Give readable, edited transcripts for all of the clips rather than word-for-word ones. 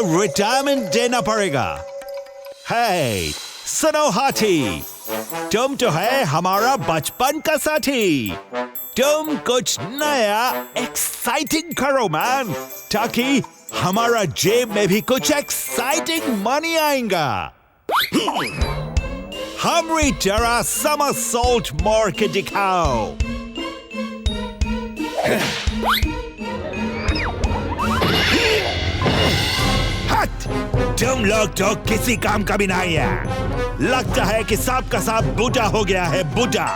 Retirement देना पड़ेगा। हे, सुनो हाथी, तुम तो है हमारा बचपन का साथी। तुम कुछ नया एक्साइटिंग करो मैन, ताकि हमारा जेब में भी कुछ एक्साइटिंग मनी आएगा। हमरी तरह समरसॉल्ट मार के दिखाओ। हट! तुम लोग तो किसी काम का भी नहीं है। लगता है कि सब का सब बूढ़ा हो गया है, बूढ़ा।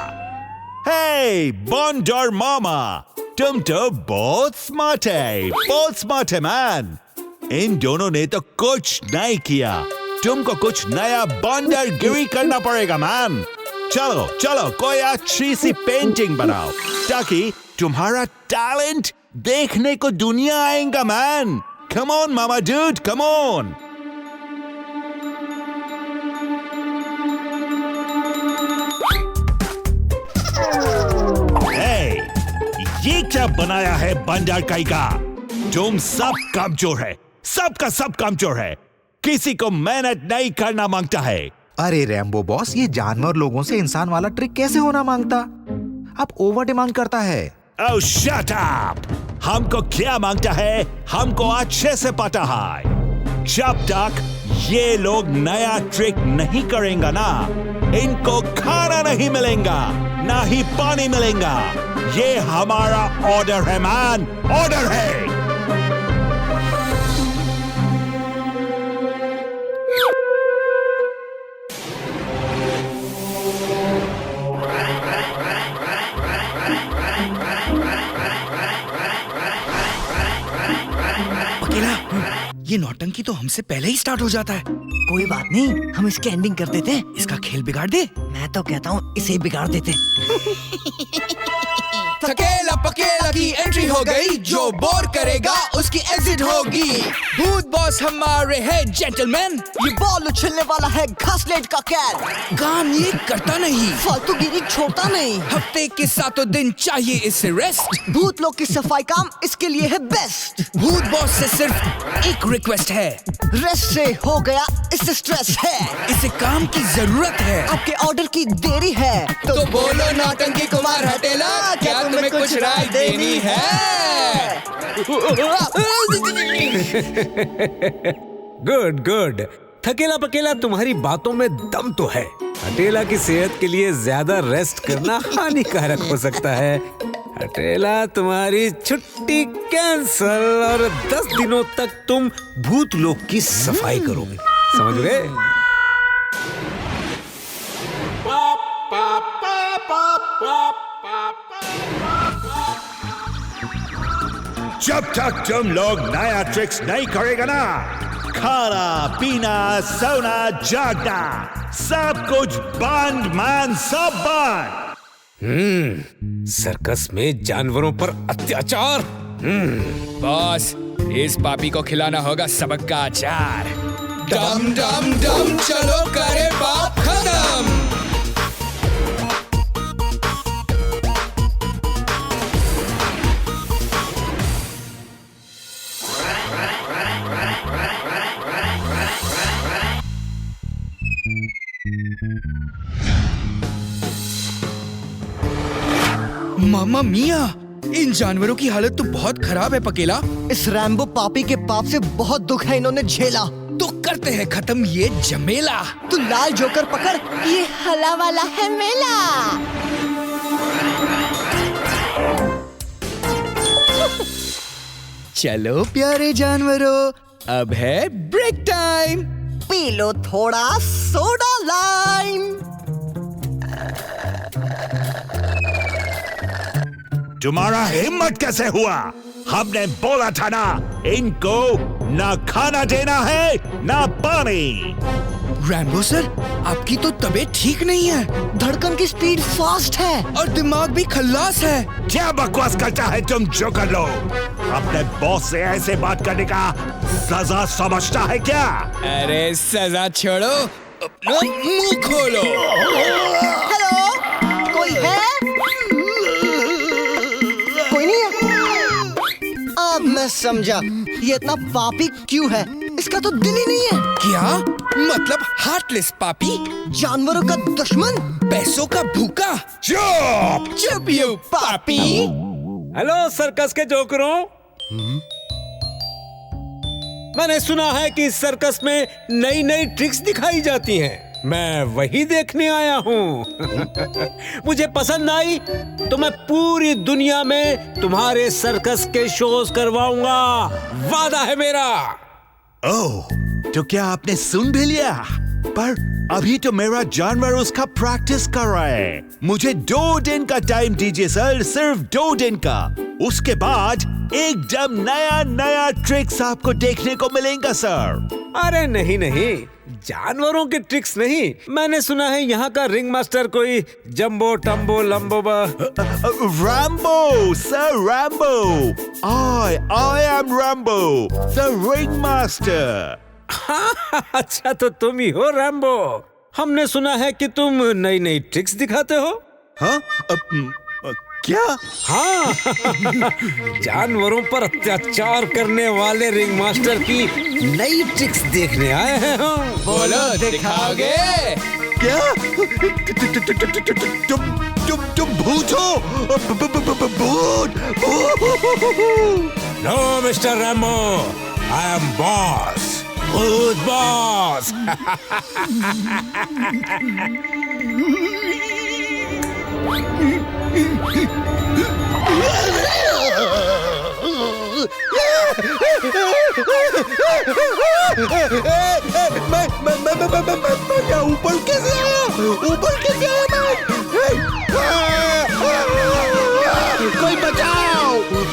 हे बॉन्डर मामा, तुम तो बहुत स्मार्ट है मैन। इन दोनों ने तो कुछ नहीं किया, तुमको कुछ नया बॉन्डर गिरी करना पड़ेगा मैन। चलो चलो कोई अच्छी सी पेंटिंग बनाओ, ताकि तुम्हारा टैलेंट देखने को दुनिया आएगा man. Come on mama dude, come on. ये क्या बनाया है बंदर काइगा? तुम सब कमजोर है, सबका सब कमजोर है, किसी को मेहनत नहीं करना मांगता है। अरे रैम्बो बॉस, ये जानवर लोगों से इंसान वाला ट्रिक कैसे होना मांगता? अब ओवर डिमांड करता है। Oh, shut up! हमको क्या मांगता है हमको अच्छे से पता है। जब तक ये लोग नया ट्रिक नहीं करेंगे ना, इनको खाना नहीं मिलेगा, ना ही पानी मिलेगा। ये हमारा ऑर्डर है मैन, ऑर्डर है। ये नौटंकी तो हमसे पहले ही स्टार्ट हो जाता है। कोई बात नहीं, हम इसकी एंडिंग कर देते हैं। इसका खेल बिगाड़ दे। मैं तो कहता हूँ इसे बिगाड़ देते। थकेला पकेला की एंट्री हो गई, जो बोर करेगा उसकी एग्जिट होगी। भूत बॉस हमारे है जेंटलमैन, ये बॉल उछलने वाला है घासलेट का कैट। काम ये करता नहीं, फालतूगिरी छोड़ता नहीं। हफ्ते के 7 दिन चाहिए इसे रेस्ट। भूत लोग की सफाई काम इसके लिए है बेस्ट। भूत बॉस से सिर्फ एक रिक्वेस्ट है, रेस्ट से हो गया इससे स्ट्रेस है। इसे काम की जरूरत है, आपके ऑर्डर की देरी है। तो बोलो नौटंकी कुमार हटेला, क्या तुम्हें कुछ राय देनी है? गुड गुड, थकेला पकेला तुम्हारी बातों में दम तो है। हटेला की सेहत के लिए ज्यादा रेस्ट करना हानिकारक हो सकता है। हटेला, तुम्हारी छुट्टी कैंसल और 10 दिनों तक तुम भूत लोक की सफाई करोगे, समझ गए? जब तक तुम लोग नया ट्रिक्स नहीं करेगा ना, खाना पीना सोना जागना सब कुछ बंद मैन, सब बंद। सर्कस में जानवरों पर अत्याचार। बॉस, इस पापी को खिलाना होगा सबक का अचार। डम डम डम चलो करे बाप खत्म। मामा मिया, इन जानवरों की हालत तो बहुत खराब है पकेला। इस रैम्बो पापी के पाप से बहुत दुख है इन्होंने झेला। तो करते हैं खत्म ये झमेला। तू लाल जोकर पकड़, ये हला वाला है मेला। चलो प्यारे जानवरों, अब है ब्रेक टाइम। पी लो थोड़ा सोडा लाइम। तुम्हारा हिम्मत कैसे हुआ? हमने बोला था ना, इनको ना खाना देना है ना पानी। रैम्बो सर, आपकी तो तबीयत ठीक नहीं है। धड़कन की स्पीड फास्ट है और दिमाग भी खल्लास है। क्या बकवास करता है तुम जोकर लोग? अपने बॉस से ऐसे बात करने का सजा समझता है क्या? अरे सजा छोड़ो, अपना मुंह खोलो। हेलो, कोई है? कोई नहीं है? अब मैं समझा ये इतना पापी क्यों है। इसका तो दिल ही नहीं है। क्या मतलब हार्टलेस पापी, जानवरों का दुश्मन, पैसों का भूखा। चुप! चुप यू पापी। हेलो सर्कस के जोकरों, मैंने सुना है कि इस सर्कस में नई नई ट्रिक्स दिखाई जाती हैं। मैं वही देखने आया हूँ। मुझे पसंद आई तो मैं पूरी दुनिया में तुम्हारे सर्कस के शोज करवाऊंगा, वादा है मेरा। ओह, तो क्या आपने सुन भी लिया? पर अभी तो मेरा जानवर उसका प्रैक्टिस कर रहा है। मुझे 2 दिन का टाइम दीजिए सर, सिर्फ 2 दिन का। उसके बाद एकदम नया नया ट्रिक्स आपको देखने को मिलेगा सर। अरे नहीं नहीं, जानवरों के ट्रिक्स नहीं। मैंने सुना है यहाँ का रिंग मास्टर कोई जंबो टम्बो लंबो Rambo sir, Rambo. I am Rambo, the ring master. अच्छा, तो तुम ही हो रैम्बो। हमने सुना है कि तुम नई नई ट्रिक्स दिखाते हो। हाँ? क्या? हाँ। जानवरों पर अत्याचार करने वाले रिंग मास्टर की नई ट्रिक्स देखने आए हैं हम। बोलो, दिखाओगे? क्या? तुम भूत हो? भूत! No mister Rambo, I am boss, भूत बॉस। मैं ऊपर कैसे आया? ऊपर कैसे आया मैं? कोई बचाओ!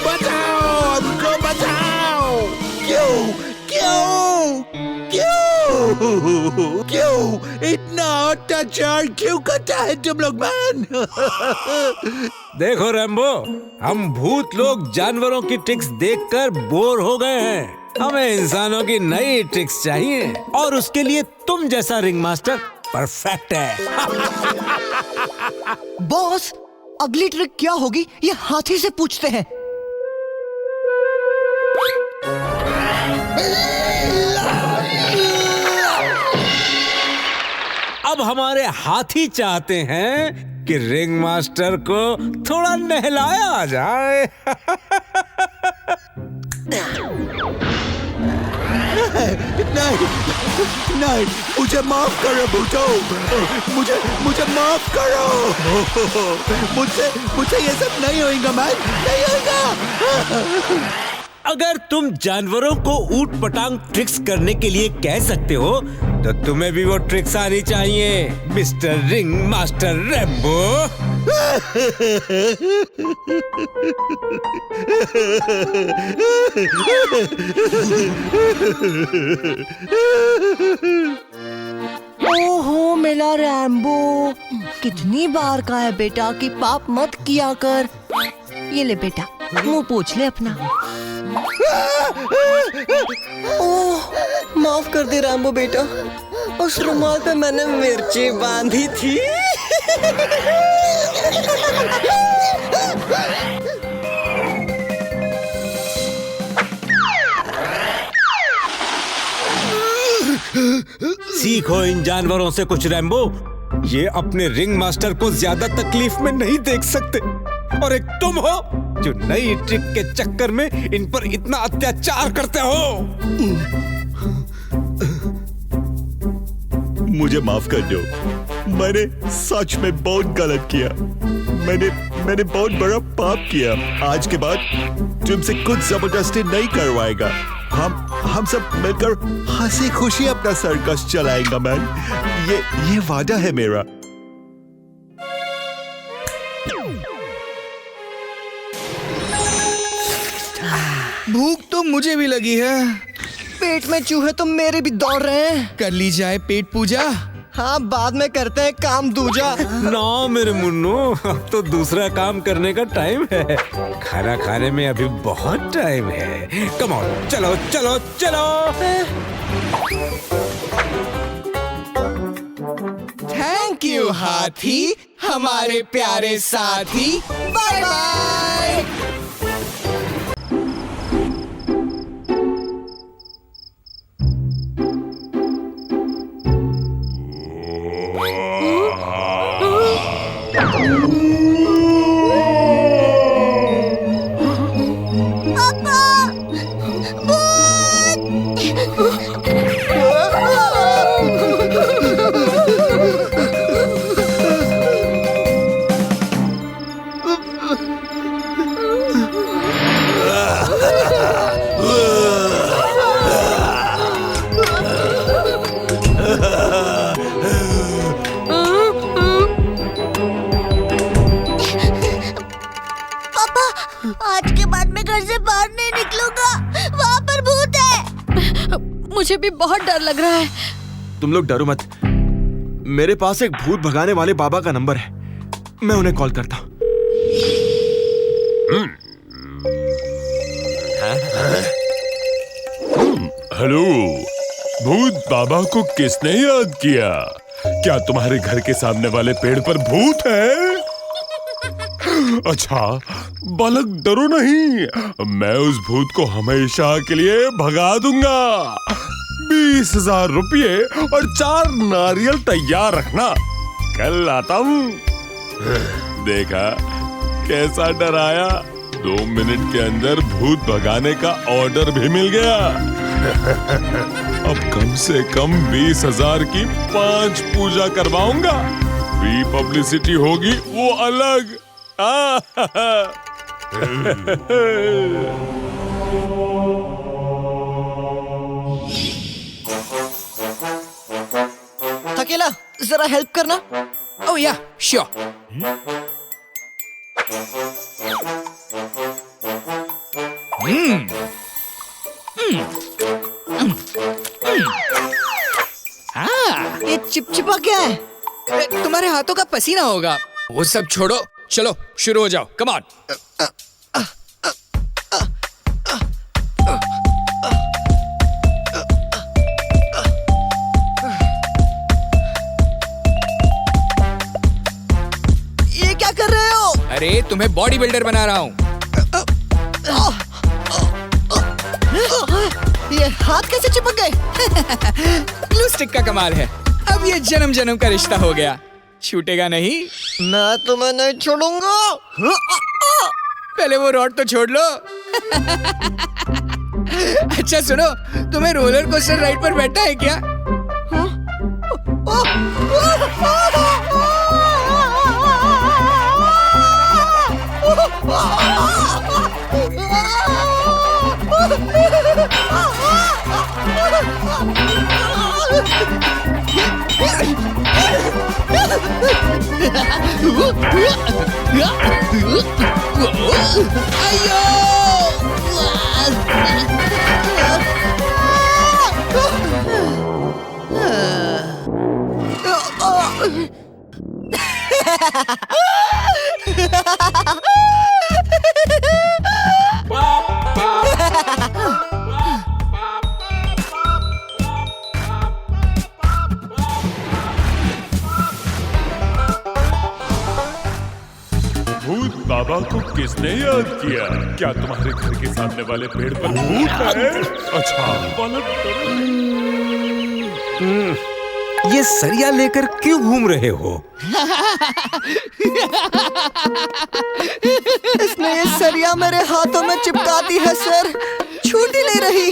बचाओ! हमको बचाओ! क्यों इतना अत्याचार क्यों करता है तुम लोग मैन? देखो रैम्बो, हम भूत लोग जानवरों की ट्रिक्स देखकर बोर हो गए हैं। हमें इंसानों की नई ट्रिक्स चाहिए और उसके लिए तुम जैसा रिंग मास्टर परफेक्ट है। बॉस, अगली ट्रिक क्या होगी ये हाथी से पूछते हैं। अब हमारे हाथी चाहते हैं कि रिंग मास्टर को थोड़ा नहलाया जाए। नहीं, मुझे माफ करो भूतो, मुझे माफ करो। मुझे ये सब नहीं होगा मैन, नहीं होगा। अगर तुम जानवरों को ऊट पटांग ट्रिक्स करने के लिए कह सकते हो तो तुम्हें भी वो ट्रिक्स आनी चाहिए, मिस्टर रिंग मास्टर रैम्बो। ओहो मेरा रैम्बो, कितनी बार कहा है बेटा कि पाप मत किया कर। ये ले बेटा, मुंह पोंछ ले अपना। ओह, माफ कर दे रैम्बो बेटा, उस रुमाल पे मैंने मिर्ची बांधी थी। सीखो इन जानवरों से कुछ रैम्बो। ये अपने रिंग मास्टर को ज्यादा तकलीफ में नहीं देख सकते, और एक तुम हो जो नई ट्रिक के चक्कर में इन पर इतना अत्याचार करते हो। मुझे माफ कर दो, मैंने सच में बहुत गलत किया। मैंने बहुत बड़ा पाप किया। आज के बाद तुमसे कुछ जबरदस्ती नहीं करवाएगा। हम सब मिलकर हंसी खुशी अपना सर्कस चलाएगा मैन, ये वादा है मेरा। भूख तो मुझे भी लगी है। पेट में चूहे तो मेरे भी दौड़ रहे हैं। कर ली जाए पेट पूजा। हाँ, बाद में करते हैं काम दूजा। ना मेरे मुन्नू, अब तो दूसरा काम करने का टाइम है। खाना खाने में अभी बहुत टाइम है। कम ऑन, चलो चलो चलो। थैंक यू हाथी, हमारे प्यारे साथी। Bye bye. भी बहुत डर लग रहा है। तुम लोग डरो मत, मेरे पास एक भूत भगाने वाले बाबा का नंबर है, मैं उन्हें कॉल करता हूँ। हेलो, भूत बाबा को किसने याद किया? क्या तुम्हारे घर के सामने वाले पेड़ पर भूत है? अच्छा, बालक डरो नहीं, मैं उस भूत को हमेशा के लिए भगा दूंगा। 20,000 रुपये और 4 नारियल तैयार रखना, कल आता हूँ। देखा कैसा डराया? 2 मिनट के अंदर भूत भगाने का ऑर्डर भी मिल गया। अब कम से कम 20,000 की 5 पूजा करवाऊंगा। फ्री पब्लिसिटी होगी वो अलग। थकेला, जरा हेल्प करना। ओह या, श्योर। ये चिपचिपा क्या है? तुम्हारे हाथों का पसीना होगा। वो सब छोड़ो, चलो शुरू हो जाओ, कम ऑन। ये क्या कर रहे हो? अरे तुम्हें बॉडी बिल्डर बना रहा हूँ। ये हाथ कैसे चिपक गए? ग्लू स्टिक का कमाल है। अब ये जन्म जन्म का रिश्ता हो गया, छूटेगा नहीं। मैं तुम्हें नहीं छोड़ूंगा। पहले वो रॉड तो छोड़ लो। अच्छा सुनो, तुम्हें रोलर कोस्टर राइड पर बैठा है क्या? भूत बाबा को किसने याद किया? क्या तुम्हारे घर के सामने वाले पेड़ पर भूत है? अच्छा, बालक डरो नहीं। ये सरिया लेकर क्यों घूम रहे हो? इसने ये सरिया मेरे हाथों में चिपका दी है सर, छूट ही नहीं रही।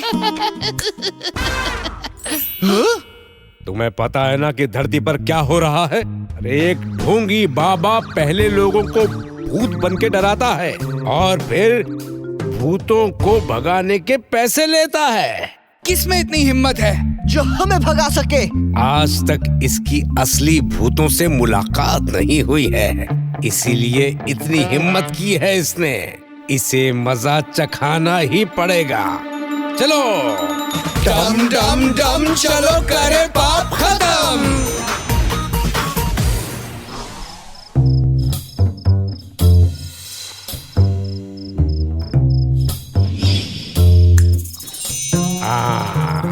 तुम्हें पता है ना कि धरती पर क्या हो रहा है? अरे एक ढोंगी बाबा पहले लोगों को भूत बन के डराता है और फिर भूतों को भगाने के पैसे लेता है। किसमें इतनी हिम्मत है जो हमें भगा सके? आज तक इसकी असली भूतों से मुलाकात नहीं हुई है, इसीलिए इतनी हिम्मत की है इसने। इसे मजा चखाना ही पड़ेगा। चलो डम डम डम, चलो करे पाप खत्म।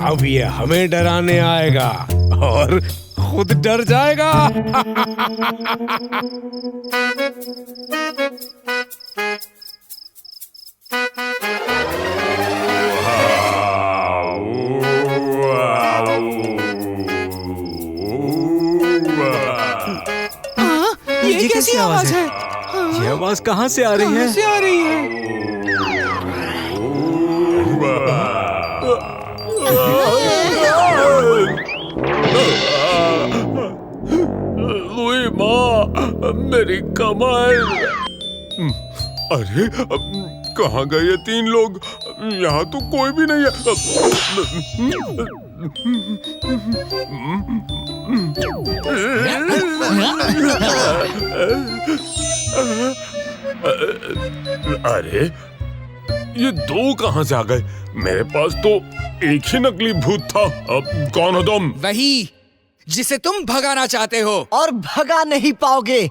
अब ये हमें डराने आएगा और खुद डर जाएगा। ये कैसी आवाज है? ये आवाज कहाँ से आ रही है? कहाँ से आ रही है? लुई माँ, मेरी कमाई। अरे कहाँ गए ये 3 लोग? यहाँ तो कोई भी नहीं है। अरे ये दो कहाँ से आ गए? मेरे पास तो एक ही नकली भूत था। अब कौन हो तुम? वही जिसे तुम भगाना चाहते हो। और भगा नहीं पाओगे।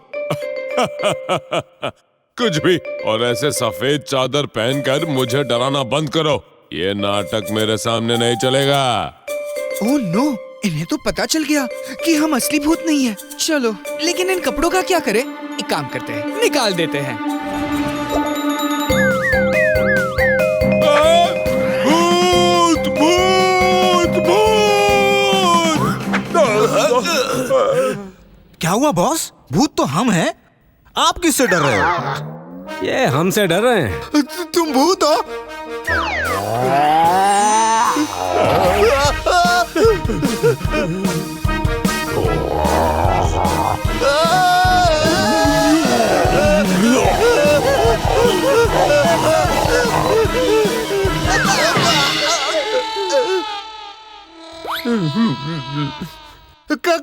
कुछ भी। और ऐसे सफेद चादर पहनकर मुझे डराना बंद करो। ये नाटक मेरे सामने नहीं चलेगा। ओह नो, इन्हें तो पता चल गया कि हम असली भूत नहीं है। चलो, लेकिन इन कपड़ों का क्या करें? एक काम करते हैं, निकाल देते हैं। भूत भूत भूत! क्या हुआ बॉस? भूत तो हम हैं। आप किससे डर रहे हो? ये हमसे डर रहे हैं। तुम भूत हो?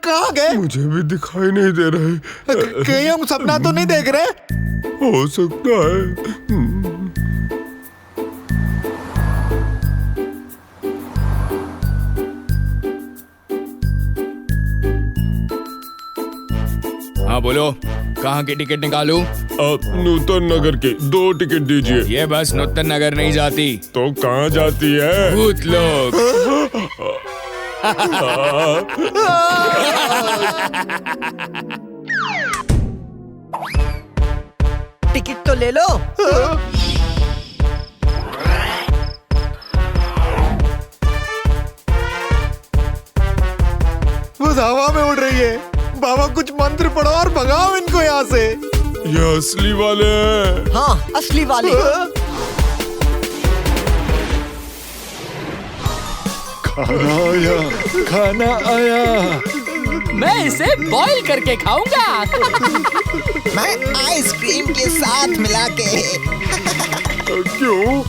कहाँ गए? मुझे भी दिखाई नहीं दे रहे। कहीं हम सपना तो नहीं देख रहे? हो सकता है। हाँ बोलो, कहाँ की टिकट निकालूं? नूतन नगर की 2 टिकट दीजिए। ये बस नूतन नगर नहीं जाती, तो कहाँ जाती है? भूत लोग। टिकट तो ले लो। बस हवा में उड़ रही है। बाबा कुछ मंत्र पढ़ो और भगाओ इनको यहाँ से। ये असली वाले हैं। हाँ, असली वाले। खाना आया, खाना आया। मैं इसे बॉईल करके खाऊंगा। मैं आइसक्रीम के साथ मिला के। क्यों?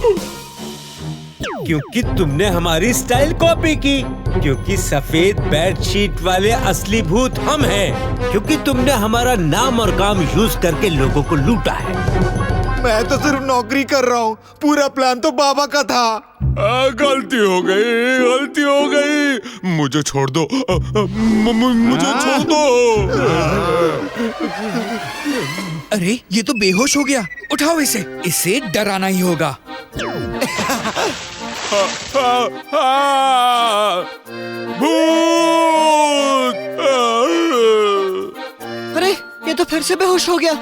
क्योंकि तुमने हमारी स्टाइल कॉपी की। क्योंकि सफेद बेडशीट वाले असली भूत हम हैं। क्योंकि तुमने हमारा नाम और काम यूज करके लोगों को लूटा है। मैं तो सिर्फ नौकरी कर रहा हूँ। पूरा प्लान तो बाबा का था। गलती हो गई, गलती हो गई। मुझे छोड़ दो। मुझे छोड़ दो। अरे, ये तो बेहोश हो गया। उठाओ इसे, इसे डराना ही होगा। भूत! अरे, ये तो फिर से बेहोश हो गया।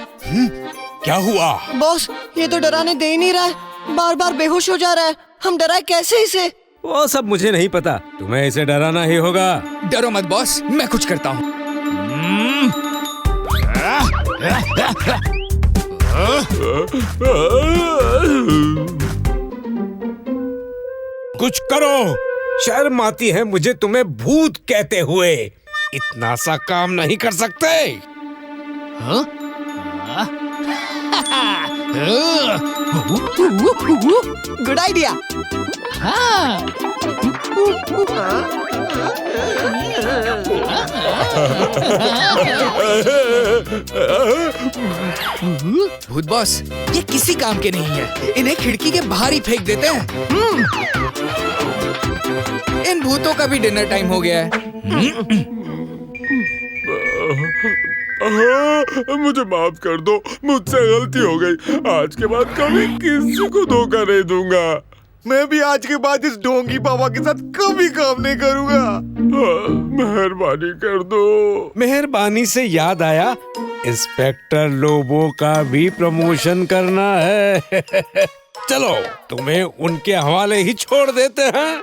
क्या हुआ? बॉस, ये तो डराने दे ही नहीं रहा है। बार बार बेहोश हो जा रहा है। हम डराए कैसे इसे? वो सब मुझे नहीं पता। तुम्हें इसे डराना ही होगा। डरो मत बॉस, मैं कुछ करता हूँ। कुछ करो। शर्म आती है मुझे तुम्हें भूत कहते हुए। इतना सा काम नहीं कर सकते। हाँ? Good idea. हाँ। भूत बॉस, ये किसी काम के नहीं है। इन्हें खिड़की के बाहर ही फेंक देते हैं। इन भूतों का भी डिनर टाइम हो गया है। मुझे माफ कर दो, मुझसे गलती हो गई। आज के बाद कभी किसी को धोखा नहीं दूंगा। मैं भी आज के बाद इस ढोंगी बाबा के साथ कभी काम नहीं करूंगा। मेहरबानी कर दो। मेहरबानी से याद आया, इंस्पेक्टर लोबो का भी प्रमोशन करना है। चलो, तुम्हें उनके हवाले ही छोड़ देते हैं।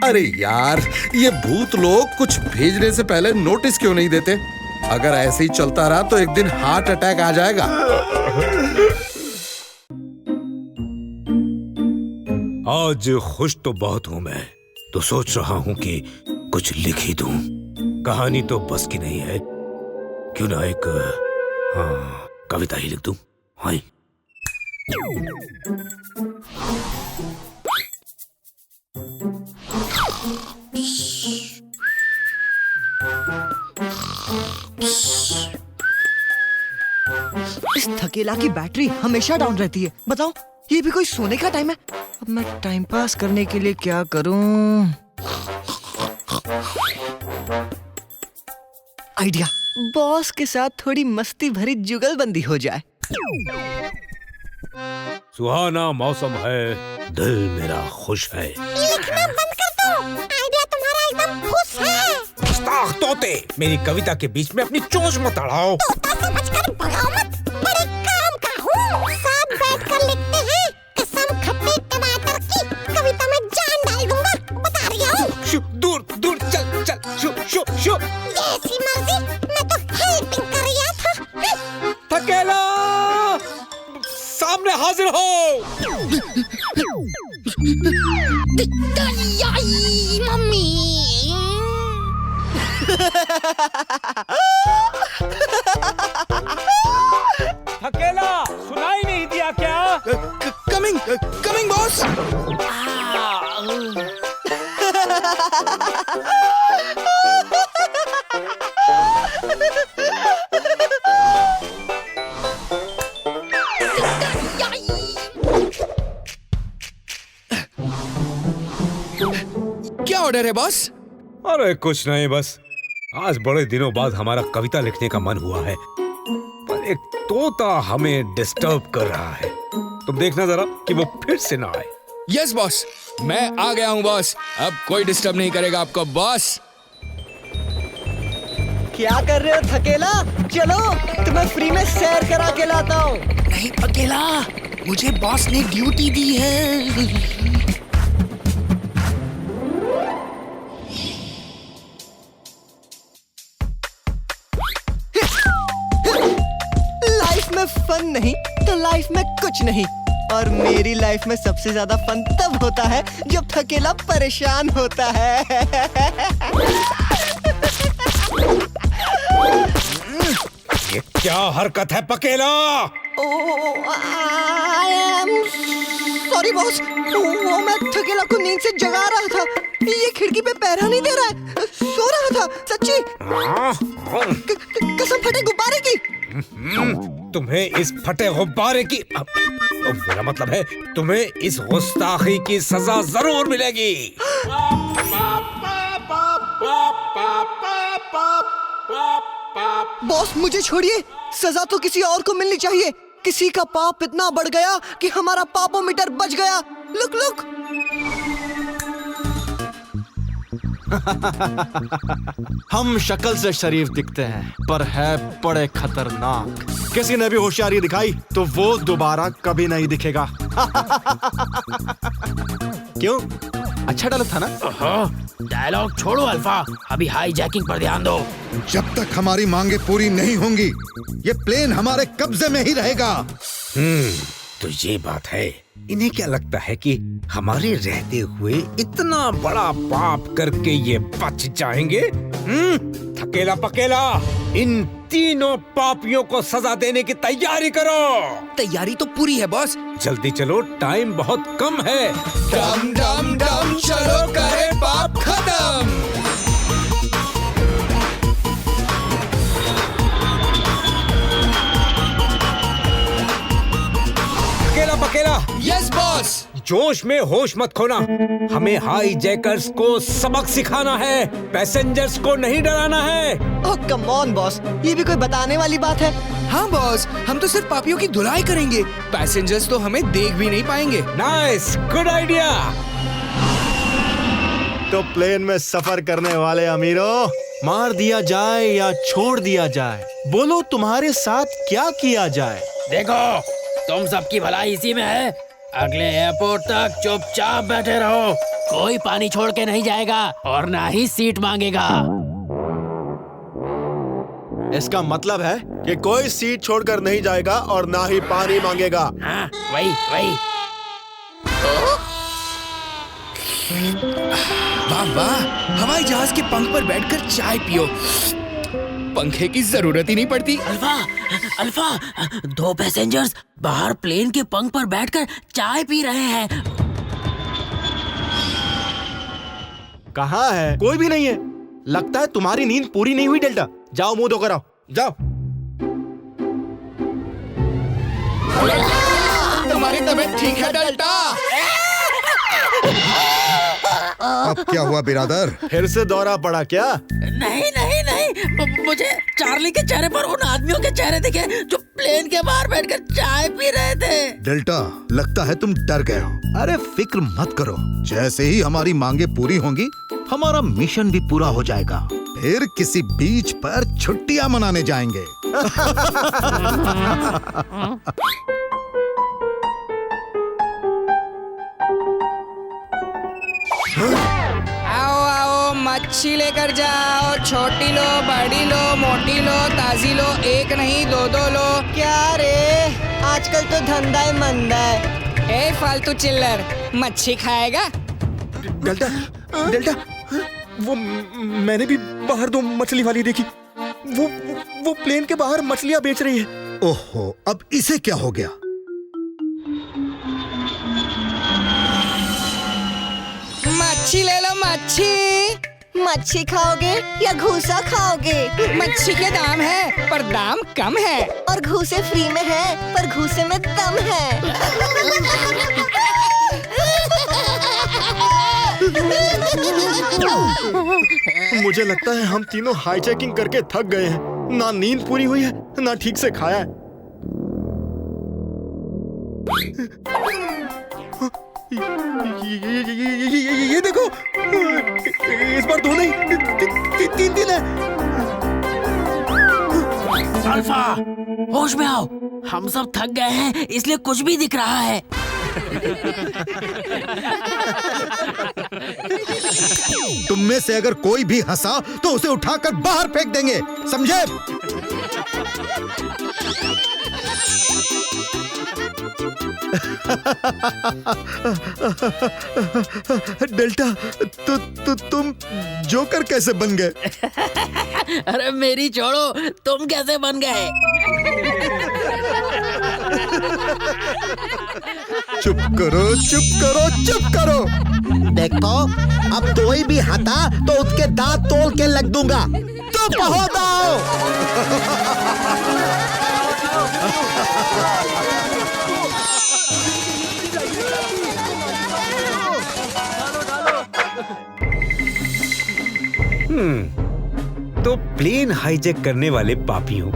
अरे यार, ये भूत लोग कुछ भेजने से पहले नोटिस क्यों नहीं देते? अगर ऐसे ही चलता रहा तो एक दिन हार्ट अटैक आ जाएगा। आज खुश तो बहुत हूं मैं, तो सोच रहा हूं कि कुछ लिख ही दूं। कहानी तो बस की नहीं है, क्यों ना एक कविता ही लिख दूं। हाँ, 1, इस थकेला की बैटरी हमेशा डाउन रहती है। बताओ, ये भी कोई सोने का टाइम है? अब मैं टाइम पास करने के लिए क्या करूं? आइडिया, बॉस के साथ थोड़ी मस्ती भरी जुगलबंदी हो जाए। सुहाना मौसम है, दिल मेरा खुश है। लिखना बंद कर दो, आइडिया तुम्हारा एकदम खुश है। गुस्ताख तोते, मेरी कविता के बीच में अपनी चोंच मत अड़ाओ। तोता समझकर भगाओ मत, बड़े काम का हूँ। साथ बैठकर लिखते हैं, कसम खट्टे टमाटर की, कविता में जान डाल दूंगा, बता रही हूँ। दूर दूर चल चल, शु शु शु। जैसी मर्जी, मैं तो हेल्पिंग कर रहा था। थकेला, सामने हाजिर हो। मम्मी। थकेला, सुनाई नहीं दिया क्या? Coming coming boss. क्या ऑर्डर है बॉस? अरे कुछ नहीं, बस आज बड़े दिनों बाद हमारा कविता लिखने का मन हुआ है, पर एक तोता हमें डिस्टर्ब कर रहा है। तुम देखना जरा कि वो फिर से ना आए। यस बॉस, मैं आ गया हूँ बॉस। अब कोई डिस्टर्ब नहीं करेगा आपको बॉस। क्या कर रहे हो थकेला? चलो, तुम्हें फ्री में सैर करा के लाता हूँ। नहीं अकेला, मुझे बॉस ने ड्यूटी दी है। लाइफ में फन नहीं तो लाइफ में कुछ नहीं। और मेरी लाइफ में सबसे ज्यादा फन तब होता है जब थकेला परेशान होता है। ये क्या हरकत है पकेला? सॉरी बॉस, वो मैं थकेला को नींद से जगा रहा था। ये खिड़की पे पैरा नहीं दे रहा है, सो रहा था सच्ची। कसम फटे गुब्बारे की। तुम्हें इस फटे गुब्बारे की, मेरा मतलब है तुम्हें इस गुस्ताखी की सजा जरूर मिलेगी। बॉस मुझे छोड़िए, सजा तो किसी और को मिलनी चाहिए। किसी का पाप इतना बढ़ गया कि हमारा पापोमीटर बच गया। Look look. हम शक्ल से शरीफ दिखते हैं पर है बड़े खतरनाक। किसी ने भी होशियारी दिखाई तो वो दोबारा कभी नहीं दिखेगा। क्यों, अच्छा डाला था ना? डायलॉग छोड़ो अल्फा, अभी हाईजैकिंग पर ध्यान दो। जब तक हमारी मांगे पूरी नहीं होंगी ये प्लेन हमारे कब्जे में ही रहेगा। तो ये बात है। इन्हें क्या लगता है कि हमारे रहते हुए इतना बड़ा पाप करके ये बच जाएंगे? थकेला पकेला, इन तीनों पापियों को सजा देने की तैयारी करो। तैयारी तो पूरी है बॉस। जल्दी चलो, टाइम बहुत कम है। डम डम डम चलो करे पाप खत्म। पकेला पकेला, यस बॉस। जोश में होश मत खोना। हमें हाईजैकर्स को सबक सिखाना है, पैसेंजर्स को नहीं डराना है। ओह कम ऑन बॉस, ये भी कोई बताने वाली बात है? हाँ बॉस, हम तो सिर्फ पापियों की धुलाई करेंगे, पैसेंजर्स तो हमें देख भी नहीं पाएंगे। Nice, good idea. तो प्लेन में सफर करने वाले अमीरों, मार दिया जाए या छोड़ दिया जाए, बोलो तुम्हारे साथ क्या किया जाए? देखो, तुम सबकी भलाई इसी में है। अगले एयरपोर्ट तक चुपचाप बैठे रहो। कोई पानी छोड़ के नहीं जाएगा और ना ही सीट मांगेगा। इसका मतलब है कि कोई सीट छोड़कर नहीं जाएगा और ना ही पानी मांगेगा। हाँ, वही वही। वाह वाह, हवाई जहाज के पंख पर बैठकर चाय पियो। पंखे की जरूरत ही नहीं पड़ती। अल्फा, अल्फा, 2 पैसेंजर्स बाहर प्लेन के पंख पर बैठकर चाय पी रहे हैं। कहाँ है? कोई भी नहीं है। लगता है तुम्हारी नींद पूरी नहीं हुई डेल्टा। जाओ मुंह धोकर आओ, जाओ। तुम्हारी तबीयत ठीक है डेल्टा? अब क्या हुआ बिरादर? फिर से दौरा पड़ा क्या? नहीं नहीं नहीं, मुझे चार्ली के चेहरे पर उन आदमियों के चेहरे दिखे जो प्लेन के बाहर बैठकर चाय पी रहे थे। डेल्टा, लगता है तुम डर गए हो। अरे फिक्र मत करो, जैसे ही हमारी मांगे पूरी होंगी हमारा मिशन भी पूरा हो जाएगा। फिर किसी बीच पर छुट्टियां मनाने जाएंगे। आओ आओ, मच्छी लेकर जाओ। छोटी लो, बड़ी लो, मोटी लो, ताजी लो, एक नहीं दो दो लो। क्या रे, आजकल तो धंधा ही मंदा है। ए फालतू चिल्लर, मच्छी खाएगा? डेल्टा, डेल्टा, वो मैंने भी बाहर दो मछली वाली देखी। वो प्लेन के बाहर मछलियां बेच रही है। ओहो, अब इसे क्या हो गया? मच्छी ले लो, मच्छी। मच्छी खाओगे या घूसा खाओगे? मच्छी के दाम है पर दाम कम है, और घूसे फ्री में है पर घूसे में दम है। मुझे लगता है हम तीनों हाईजैकिंग करके थक गए हैं। ना नींद पूरी हुई है, ना ठीक से खाया है। ये देखो, इस बार दो नहीं, तीन दिन है। अल्फा, होश में आओ। हम सब थक गए हैं, इसलिए कुछ भी दिख रहा है। तुम में से अगर कोई भी हंसा तो उसे उठाकर बाहर फेंक देंगे, समझे? डेल्टा, तुम जोकर कैसे बन गए? अरे मेरी छोड़ो, तुम कैसे बन गए? चुप करो, चुप करो, चुप करो। देखो, अब कोई भी हटा तो उसके दांत तोड़ के लग दूंगा। चुप हो जाओ। तो प्लेन हाईजैक करने वाले पापियों,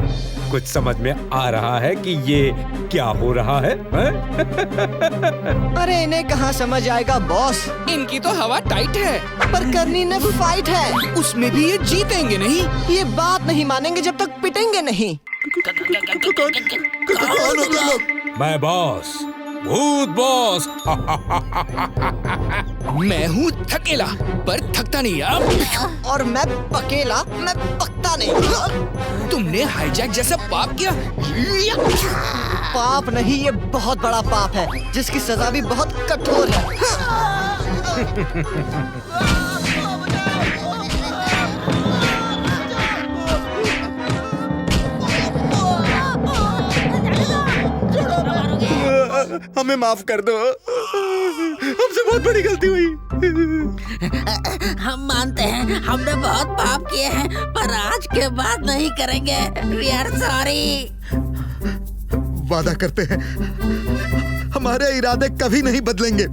कुछ समझ में आ रहा है कि ये क्या हो रहा है? अरे इन्हें कहाँ समझ आएगा बॉस। इनकी तो हवा टाइट है, पर करनी न फाइट है। उसमें भी ये जीतेंगे नहीं। ये बात नहीं मानेंगे जब तक पिटेंगे नहीं। मैं बॉस, भूत बॉस। मैं हूँ थकेला पर थकता नहीं। अब और मैं पकेला, मैं पकता नहीं। तुमने हाईजैक जैसा पाप किया। पाप नहीं, ये बहुत बड़ा पाप है जिसकी सजा भी बहुत कठोर है। हमें माफ कर दो, हमसे बहुत बड़ी गलती हुई। हम मानते हैं हमने बहुत पाप किए हैं, पर आज के बाद नहीं करेंगे। We are sorry। वादा करते हैं हमारे इरादे कभी नहीं बदलेंगे।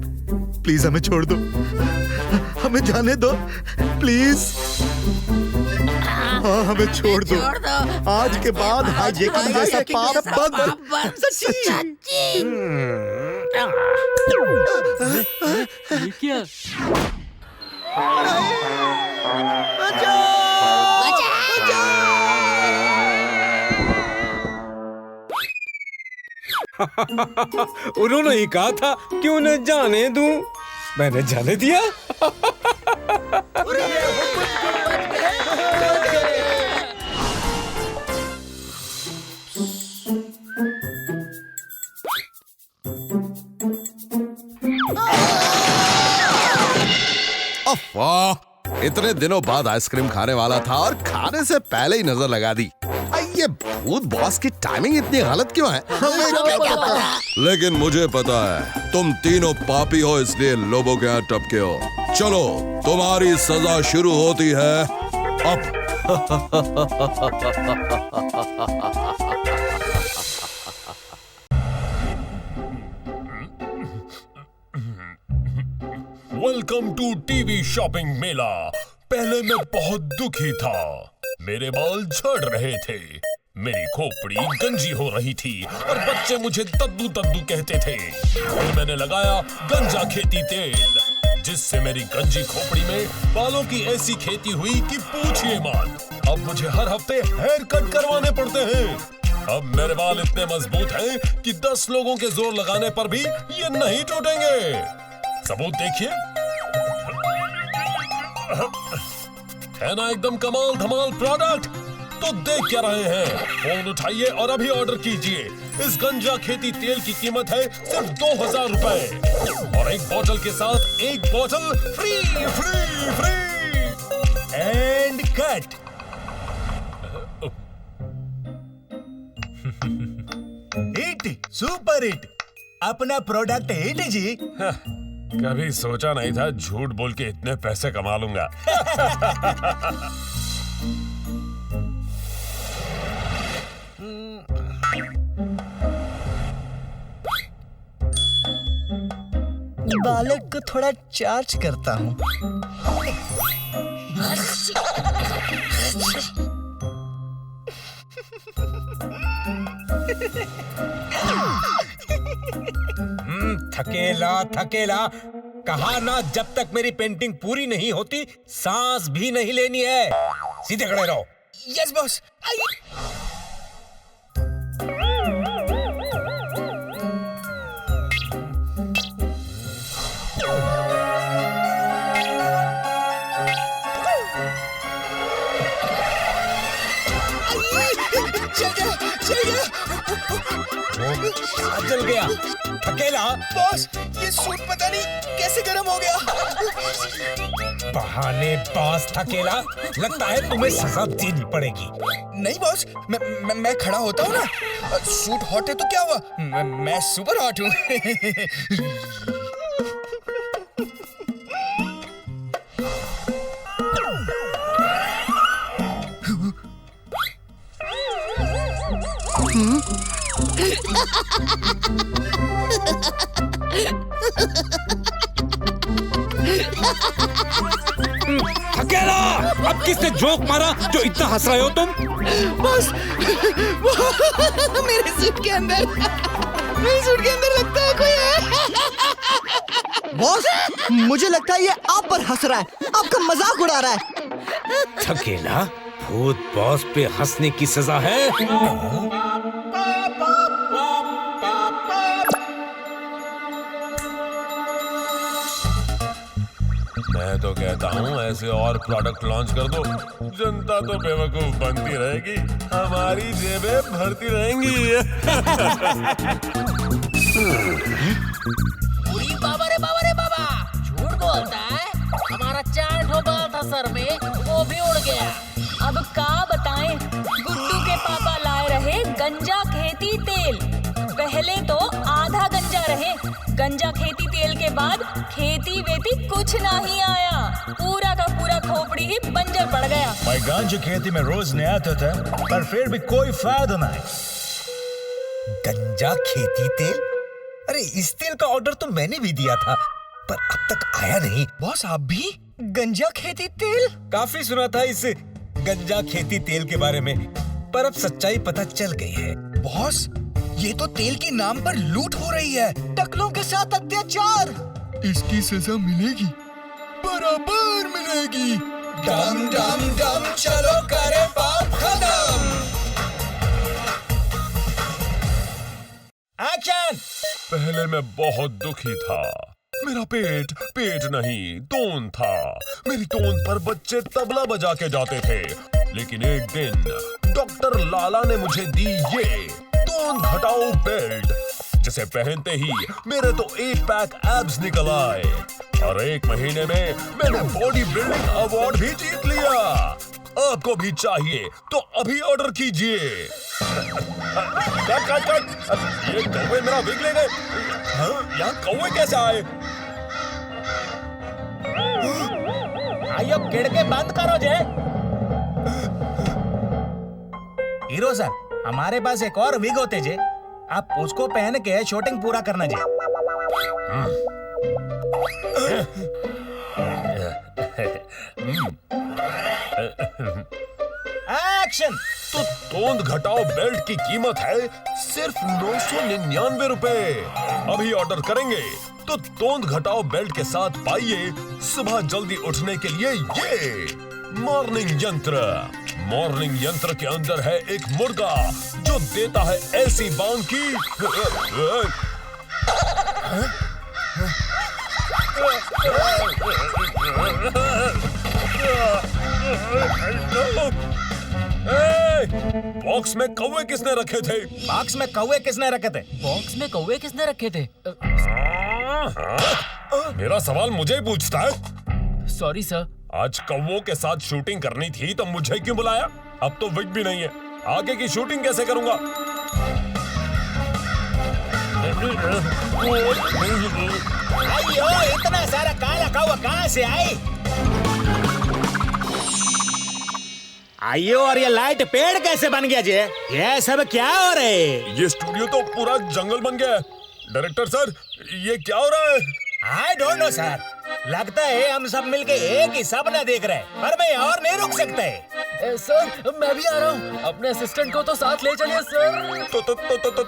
प्लीज हमें छोड़ दो, हमें जाने दो प्लीज। हाँ, हमें छोड़ दो। आज के बाद हाईजैकिंग जैसा पाप बंद। सच्ची। क्या? उन्होंने ही कहा था कि उन्हें जाने दूं, मैंने जाने दिया। वाह, इतने दिनों बाद आइसक्रीम खाने वाला था और खाने से पहले ही नजर लगा दी। ये भूत बॉस की टाइमिंग इतनी गलत क्यों है? हमें क्या पता? लेकिन मुझे पता है तुम तीनों पापी हो, इसलिए लोगों के यहाँ टपके हो। चलो तुम्हारी सजा शुरू होती है अब। वेलकम टू टीवी शॉपिंग मेला। पहले मैं बहुत दुखी था, मेरे बाल झड़ रहे थे, मेरी खोपड़ी गंजी हो रही थी और बच्चे मुझे दद्दू दद्दू कहते थे। और मैंने लगाया गंजा खेती तेल, जिससे मेरी गंजी खोपड़ी में बालों की ऐसी खेती हुई कि पूछिए मत। अब मुझे हर हफ्ते हेयर कट करवाने पड़ते हैं। अब मेरे बाल इतने मजबूत हैं कि 10 लोगों के जोर लगाने पर भी ये नहीं टूटेंगे। सबूत देखिए, है ना एकदम कमाल धमाल प्रोडक्ट। तो देख क्या रहे हैं, फोन उठाइए और अभी ऑर्डर कीजिए। इस गंजा खेती तेल की कीमत है सिर्फ 2000 रुपए और एक बोतल के साथ एक बोतल free free free. And cut. Hit, super hit, अपना प्रोडक्ट हिट जी। कभी सोचा नहीं था झूठ बोल के इतने पैसे कमा लूंगा। बालक को थोड़ा चार्ज करता हूँ। थकेला थकेला, कहा ना जब तक मेरी पेंटिंग पूरी नहीं होती सांस भी नहीं लेनी है। सीधे खड़े रहो। Yes boss. जल गया। थकेला बॉस, ये सूट पता नहीं कैसे गर्म हो गया। बहानेबाज थकेला, लगता है तुम्हें सजा देनी पड़ेगी। नहीं बॉस, मैं खड़ा होता हूँ ना। सूट हॉट है तो क्या हुआ, मैं सुपर हॉट हूँ। थकेला, अब किसने जोक मारा जो इतना हंस रहे हो तुम? बॉस, मेरे सूट के अंदर लगता है कोई है। बॉस, मुझे लगता है ये आप पर हंस रहा है, आपका मजाक उड़ा रहा है। थकेला, भूत बॉस पे हंसने की सजा है। मैं तो कहता हूँ ऐसे और प्रोडक्ट लॉन्च कर दो, जनता तो बेवकूफ बनती रहेगी, हमारी जेबें भरती रहेंगी। पूरी बाबा रे बाबा, झूठ बोलता है। हमारा 4 ठो बाल था सर में, वो भी उड़ गया। अब का बताएं, गुड्डू के पापा लाए रहे गंजा खेती तेल। पहले तो आधा गंजा रहे, गंजा खेती तेल के बाद खेती वेती कुछ नहीं आया, पूरा का पूरा खोपड़ी ही बंजर पड़ गया। मैं गांजा खेती में रोज नहीं आता था, पर फिर भी कोई फायदा नहीं। गंजा खेती तेल? अरे इस तेल का ऑर्डर तो मैंने भी दिया था, पर अब तक आया नहीं। बॉस, आप भी गंजा खेती तेल? काफी सुना था इस गंजा खेती तेल के बारे में, पर अब सच्चाई पता चल गई है। बॉस, ये तो तेल के नाम पर लूट हो रही है, टकलों के साथ अत्याचार। इसकी सजा मिलेगी, बराबर मिलेगी। डम डम डम चलो करे पाप खत्म। एक्शन। पहले मैं बहुत दुखी था, मेरा पेट नहीं तोन था। मेरी तोन पर बच्चे तबला बजा के जाते थे, लेकिन एक दिन डॉक्टर लाला ने मुझे दी ये तोन घटाओ बेल्ट, जिसे पहनते ही मेरे तो 8 पैक एब्स निकल आए और 1 महीने में मैंने बॉडी बिल्डिंग अवार्ड भी जीत लिया। आपको भी चाहिए तो अभी ऑर्डर कीजिए। कट। ये कौवे मेरा विग ले गए। यहाँ कौवे कैसे आए? आइयो खिड़की बंद करो जे। हीरो सर, हमारे पास एक और विग होते जे, आप उसको पहन के शूटिंग पूरा करना जे। एक्शन। तो तोंद घटाओ बेल्ट की कीमत है सिर्फ 999 रुपए। अभी ऑर्डर करेंगे तो तोंद घटाओ बेल्ट के साथ पाइए सुबह जल्दी उठने के लिए ये मॉर्निंग यंत्र। मॉर्निंग यंत्र के अंदर है एक मुर्गा जो देता है ऐसी बांग की बॉक्स में कौवे किसने रखे थे? बॉक्स में कौवे किसने रखे थे? बॉक्स में कौवे किसने रखे थे? मेरा सवाल मुझे ही पूछता है। Sorry sir. आज कौवों के साथ शूटिंग करनी थी तो मुझे क्यों बुलाया? अब तो विग भी नहीं है, आगे की शूटिंग कैसे करूंगा? अयो, इतना सारा काला कौवा कहाँ से आई? आइयो, और ये लाइट पेड़ कैसे बन गया जे? ये सब क्या हो रहा है? ये स्टूडियो तो पूरा जंगल बन गया है। डायरेक्टर सर, ये क्या हो रहा है? आई डोंट नो सर, लगता है हम सब मिलके एक ही सपना देख रहे हैं, पर मैं और नहीं रुक सकते। सर, मैं भी आ रहा हूँ, अपने असिस्टेंट को तो साथ ले चलिए सर।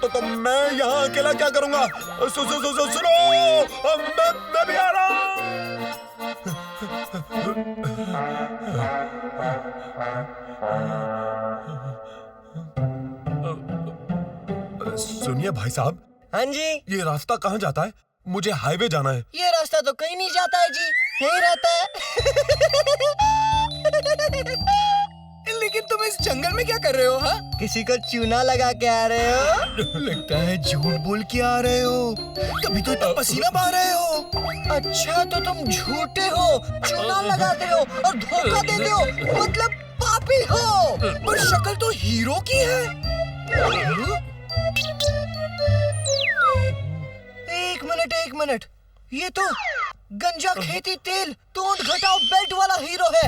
तो मैं यहाँ अकेला क्या करूँगा? सुनो, मैं भी आ रहा हूँ। सुनिए भाई साहब। हाँ जी। ये रास्ता कहाँ जाता है? मुझे हाईवे जाना है। ये रास्ता तो कहीं नहीं जाता है जी, यहीं रहता है। लेकिन तुम इस जंगल में क्या कर रहे हो? हाँ, किसी को चूना लगा के आ रहे हो? लगता है झूठ बोल के आ रहे हो, तभी तो इतना पसीना बहा रहे हो। अच्छा, तो तुम झूठे हो, चूना लगाते हो और धोखा देते हो, मतलब पापी हो। पर शक्ल तो हीरो की है। एक मिनट, ये तो गंजा खेती तेल तोंद घटाओ बेल्ट वाला हीरो है।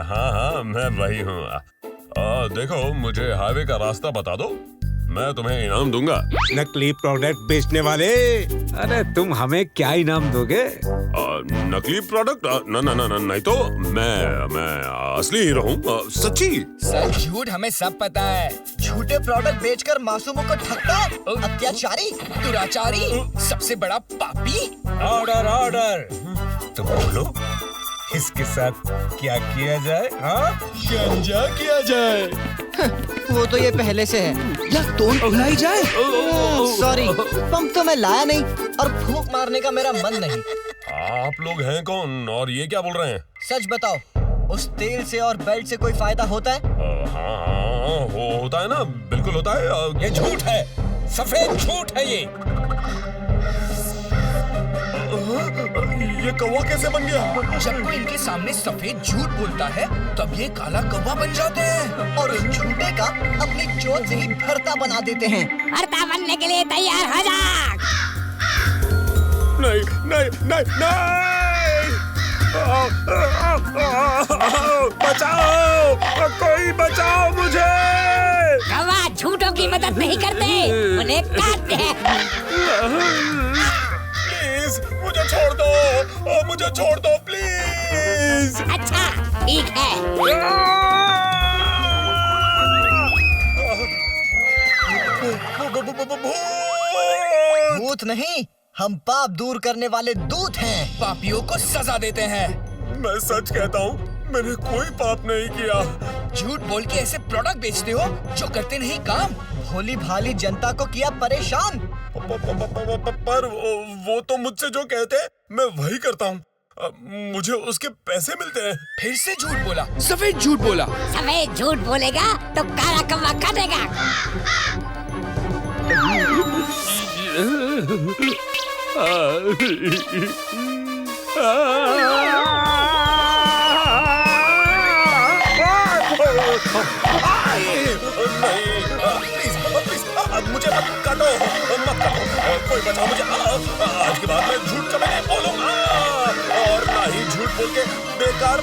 हाँ, मैं वही हूँ। देखो, मुझे हाईवे का रास्ता बता दो, मैं तुम्हें इनाम दूंगा। नकली प्रोडक्ट बेचने वाले, अरे तुम हमें क्या इनाम दोगे? नकली प्रोडक्ट? नहीं तो मैं असली हीरो हूँ, सच्ची। सच झूठ हमें सब पता है। झूठे प्रोडक्ट बेचकर मासूमों को ठगता है, अत्याचारी, दुराचारी, सबसे बड़ा पापी। Order order. तो बोलो, इसके साथ क्या किया जाए? हाँ, गंजा किया जाए। वो तो ये पहले से है। या तोंद पिलाई जाए? सॉरी, पंप तो मैं लाया नहीं और फूंक मारने का मेरा मन नहीं। आप लोग हैं कौन और ये क्या बोल रहे हैं? सच बताओ, उस तेल से और बेल्ट से कोई फायदा होता है? हाँ, वो होता है ना, बिल्कुल होता है। ये झूठ है, सफेद झूठ है ये। ये कौवा कैसे बन गया? जब कोई इनके सामने सफेद झूठ बोलता है तब ये काला कौवा बन जाते हैं और उस झूठे का अपनी चोट से ही भरता बना देते हैं। भरता बनने के लिए तैयार हो जा। नहीं। बचाओ, कोई बचाओ मुझे। कौवा झूठों की मदद नहीं करते, उन्हें काटते हैं। मुझे छोड़ दो प्लीज। अच्छा, ठीक है। भूत नहीं, हम पाप दूर करने वाले दूत हैं। पापियों को सजा देते हैं। मैं सच कहता हूँ, मैंने कोई पाप नहीं किया। झूठ बोल के ऐसे प्रोडक्ट बेचते हो जो करते नहीं काम। भोली भाली जनता को किया परेशान। पर वो तो मुझसे जो कहते हैं मैं वही करता हूँ, मुझे उसके पैसे मिलते हैं। फिर से झूठ बोला, सफेद झूठ बोला। सफेद झूठ बोलेगा तो काला कौवा काटेगा। मुझे मत काटो, कोई बचाओ मुझे। आज के बाद मैं झूठ कभी नहीं बोलूंगा और ना ही झूठ बोल के बेकार